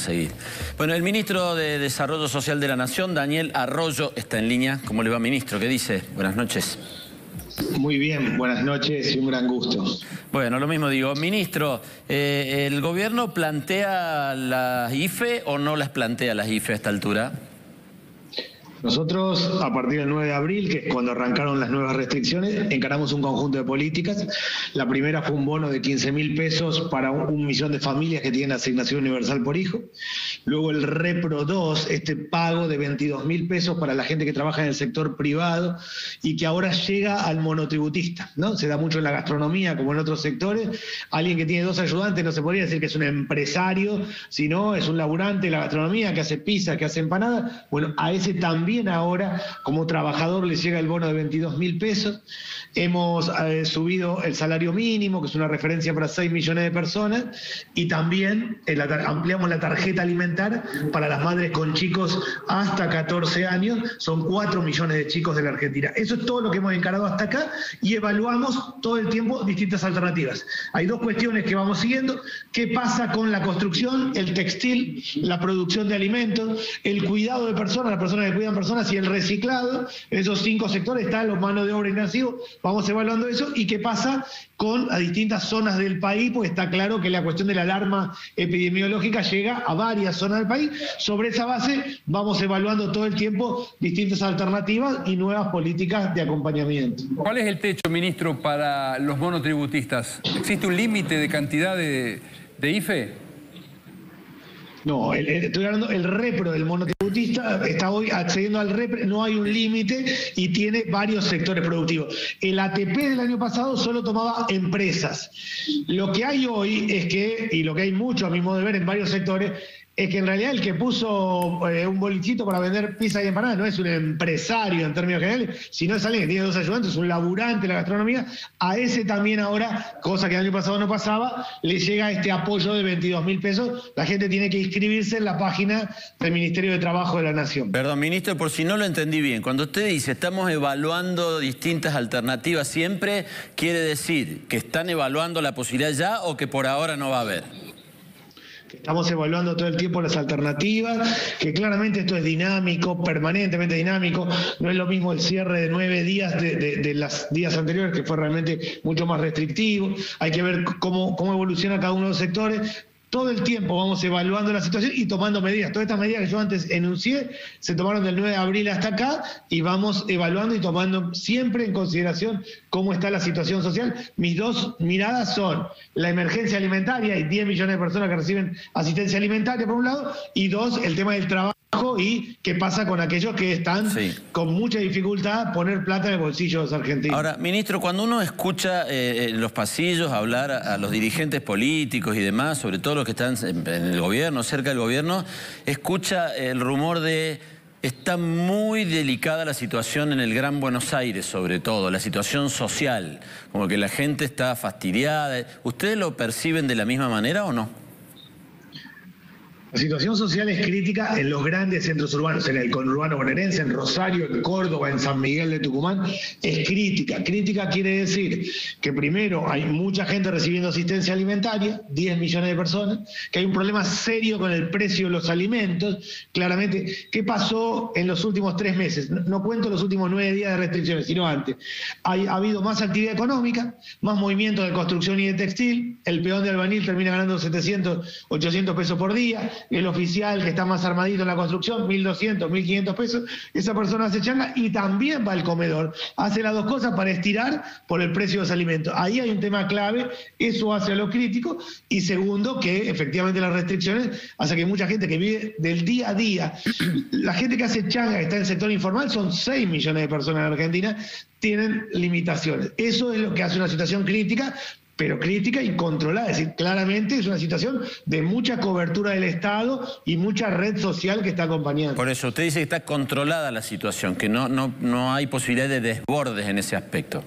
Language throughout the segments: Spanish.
seguir. Bueno, el ministro de Desarrollo Social de la Nación, Daniel Arroyo, está en línea. ¿Cómo le va, ministro? ¿Qué dice? Buenas noches. Muy bien, buenas noches y un gran gusto. Bueno, lo mismo digo. Ministro, ¿el gobierno plantea las IFE o no las plantea las IFE a esta altura? Nosotros, a partir del 9 de abril, que es cuando arrancaron las nuevas restricciones, encaramos un conjunto de políticas. La primera fue un bono de 15.000 pesos para 1 millón de familias que tienen asignación universal por hijo. Luego el Repro 2, este pago de 22.000 pesos para la gente que trabaja en el sector privado y que ahora llega al monotributista, ¿no? Se da mucho en la gastronomía como en otros sectores. Alguien que tiene 2 ayudantes no se podría decir que es un empresario, sino es un laburante de la gastronomía que hace pizza, que hace empanadas. Bueno, a ese también ahora como trabajador le llega el bono de 22.000 pesos. Hemos subido el salario mínimo, que es una referencia para 6 millones de personas, y también ampliamos la tarjeta alimentar para las madres con chicos hasta 14 años. Son 4 millones de chicos de la Argentina. Eso es todo lo que hemos encarado hasta acá y evaluamos todo el tiempo distintas alternativas. Hay 2 cuestiones que vamos siguiendo. ¿Qué pasa con la construcción, el textil, la producción de alimentos, el cuidado de personas, las personas que cuidan personas y el reciclado? En esos 5 sectores están los manos de obra intensivos. Vamos evaluando eso. ¿Y qué pasa con a distintas zonas del país? Pues está claro que la cuestión de la alarma epidemiológica llega a varias zonas del país. Sobre esa base vamos evaluando todo el tiempo distintas alternativas y nuevas políticas de acompañamiento. ¿Cuál es el techo, ministro, para los monotributistas? ¿Existe un límite de cantidad de IFE? No, estoy hablando del Repro del monotributista, está hoy accediendo al Repro, no hay un límite y tiene varios sectores productivos. El ATP del año pasado solo tomaba empresas. Lo que hay hoy es que, y lo que hay mucho a mi modo de ver en varios sectores, es que en realidad el que puso un bolichito para vender pizza y empanadas no es un empresario en términos generales, sino es alguien que tiene 2 ayudantes, un laburante de la gastronomía. A ese también ahora, cosa que el año pasado no pasaba, le llega este apoyo de 22.000 pesos. La gente tiene que inscribirse en la página del Ministerio de Trabajo de la Nación. Perdón, ministro, por si no lo entendí bien. Cuando usted dice estamos evaluando distintas alternativas siempre, ¿quiere decir que están evaluando la posibilidad ya o que por ahora no va a haber? Estamos evaluando todo el tiempo las alternativas, que claramente esto es dinámico, permanentemente dinámico. No es lo mismo el cierre de 9 días de los días anteriores, que fue realmente mucho más restrictivo. Hay que ver cómo evoluciona cada uno de los sectores. Todo el tiempo vamos evaluando la situación y tomando medidas. Todas estas medidas que yo antes enuncié se tomaron del 9 de abril hasta acá y vamos evaluando y tomando siempre en consideración cómo está la situación social. Mis 2 miradas son la emergencia alimentaria, hay 10 millones de personas que reciben asistencia alimentaria por un lado, y 2, el tema del trabajo y qué pasa con aquellos que están con mucha dificultad poner plata en el bolsillo de los argentinos. Ahora, ministro, cuando uno escucha en los pasillos hablar a los dirigentes políticos y demás, sobre todo los que están en el gobierno, cerca del gobierno, escucha el rumor de está muy delicada la situación en el Gran Buenos Aires, sobre todo, la situación social, como que la gente está fastidiada. ¿Ustedes lo perciben de la misma manera o no? La situación social es crítica en los grandes centros urbanos, en el conurbano bonaerense, en Rosario, en Córdoba, en San Miguel de Tucumán. Es crítica. Crítica quiere decir que primero hay mucha gente recibiendo asistencia alimentaria, 10 millones de personas, que hay un problema serio con el precio de los alimentos. Claramente, ¿qué pasó en los últimos 3 meses? No cuento los últimos 9 días de restricciones, sino antes. Ha habido más actividad económica, más movimiento de construcción y de textil. El peón de albañil termina ganando 700, 800 pesos por día. El oficial que está más armadito en la construcción, 1.200, 1.500 pesos, esa persona hace changa y también va al comedor. Hace las 2 cosas para estirar por el precio de los alimentos. Ahí hay un tema clave, eso hace a lo crítico. Y segundo, que efectivamente las restricciones hacen que mucha gente que vive del día a día, la gente que hace changa, que está en el sector informal, son 6 millones de personas en Argentina, tienen limitaciones. Eso es lo que hace una situación crítica, pero crítica y controlada. Es decir, claramente es una situación de mucha cobertura del Estado y mucha red social que está acompañando. Por eso, usted dice que está controlada la situación, que no hay posibilidad de desbordes en ese aspecto.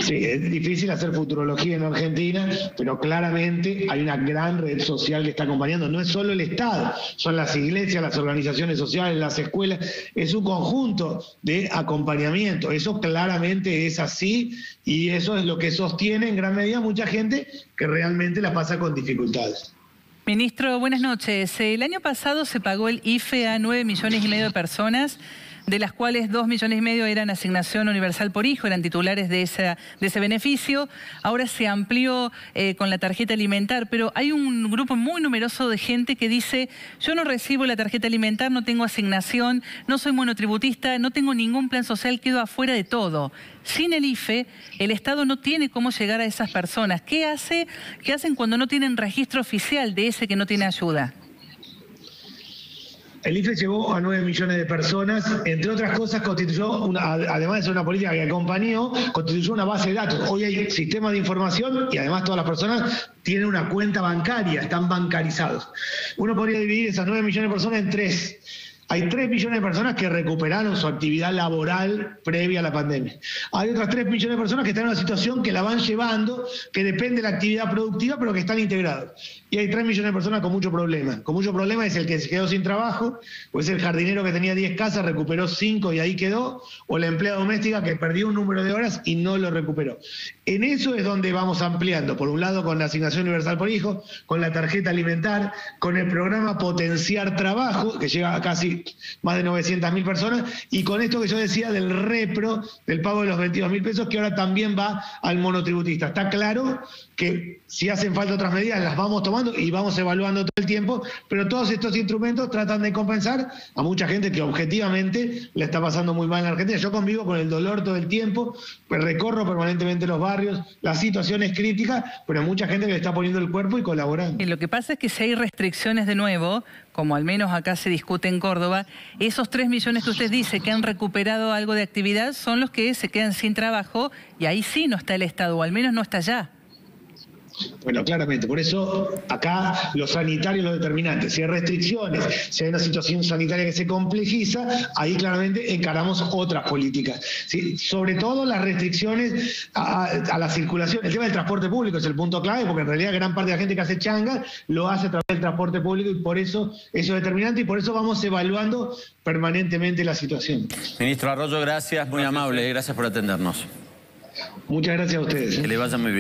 Sí, es difícil hacer futurología en Argentina, pero claramente hay una gran red social que está acompañando. No es solo el Estado, son las iglesias, las organizaciones sociales, las escuelas. Es un conjunto de acompañamiento. Eso claramente es así y eso es lo que sostiene en gran medida mucha gente que realmente la pasa con dificultades. Ministro, buenas noches. El año pasado se pagó el IFE a 9,5 millones de personas, de las cuales 2,5 millones eran asignación universal por hijo, eran titulares de ese beneficio. Ahora se amplió con la tarjeta alimentar, pero hay un grupo muy numeroso de gente que dice: yo no recibo la tarjeta alimentar, no tengo asignación, no soy monotributista, no tengo ningún plan social, quedo afuera de todo. Sin el IFE, el Estado no tiene cómo llegar a esas personas. ¿Qué hacen cuando no tienen registro oficial de ese que no tiene ayuda? El IFE llegó a 9 millones de personas, entre otras cosas constituyó, además de ser una política que acompañó, constituyó una base de datos. Hoy hay sistemas de información y además todas las personas tienen una cuenta bancaria, están bancarizados. Uno podría dividir esas 9 millones de personas en tres. Hay 3 millones de personas que recuperaron su actividad laboral previa a la pandemia. Hay otras 3 millones de personas que están en una situación que la van llevando, que depende de la actividad productiva, pero que están integrados. Y hay 3 millones de personas con mucho problema. Con mucho problema es el que se quedó sin trabajo, o es el jardinero que tenía 10 casas, recuperó 5 y ahí quedó, o la empleada doméstica que perdió un número de horas y no lo recuperó. En eso es donde vamos ampliando, por un lado con la asignación universal por hijo, con la tarjeta alimentar, con el programa Potenciar Trabajo, que llega a casi más de 900.000 personas, y con esto que yo decía del repro, del pago de los 22.000 pesos, que ahora también va al monotributista. Está claro que si hacen falta otras medidas, las vamos tomando y vamos evaluando todo el tiempo, pero todos estos instrumentos tratan de compensar a mucha gente que objetivamente le está pasando muy mal en Argentina. Yo convivo con el dolor todo el tiempo, recorro permanentemente los barrios, la situación es crítica, pero hay mucha gente que le está poniendo el cuerpo y colaborando. Y lo que pasa es que si hay restricciones de nuevo, como al menos acá se discute en Córdoba, esos 3 millones que usted dice que han recuperado algo de actividad son los que se quedan sin trabajo, y ahí sí no está el Estado, o al menos no está allá. Bueno, claramente, por eso acá los sanitarios, los determinantes. Si hay restricciones, si hay una situación sanitaria que se complejiza, ahí claramente encaramos otras políticas. ¿Sí? Sobre todo las restricciones a la circulación. El tema del transporte público es el punto clave, porque en realidad gran parte de la gente que hace changa lo hace a través del transporte público, y por eso eso es determinante, y por eso vamos evaluando permanentemente la situación. Ministro Arroyo, gracias, muy amable, gracias por atendernos. Muchas gracias a ustedes. Que le vaya muy bien.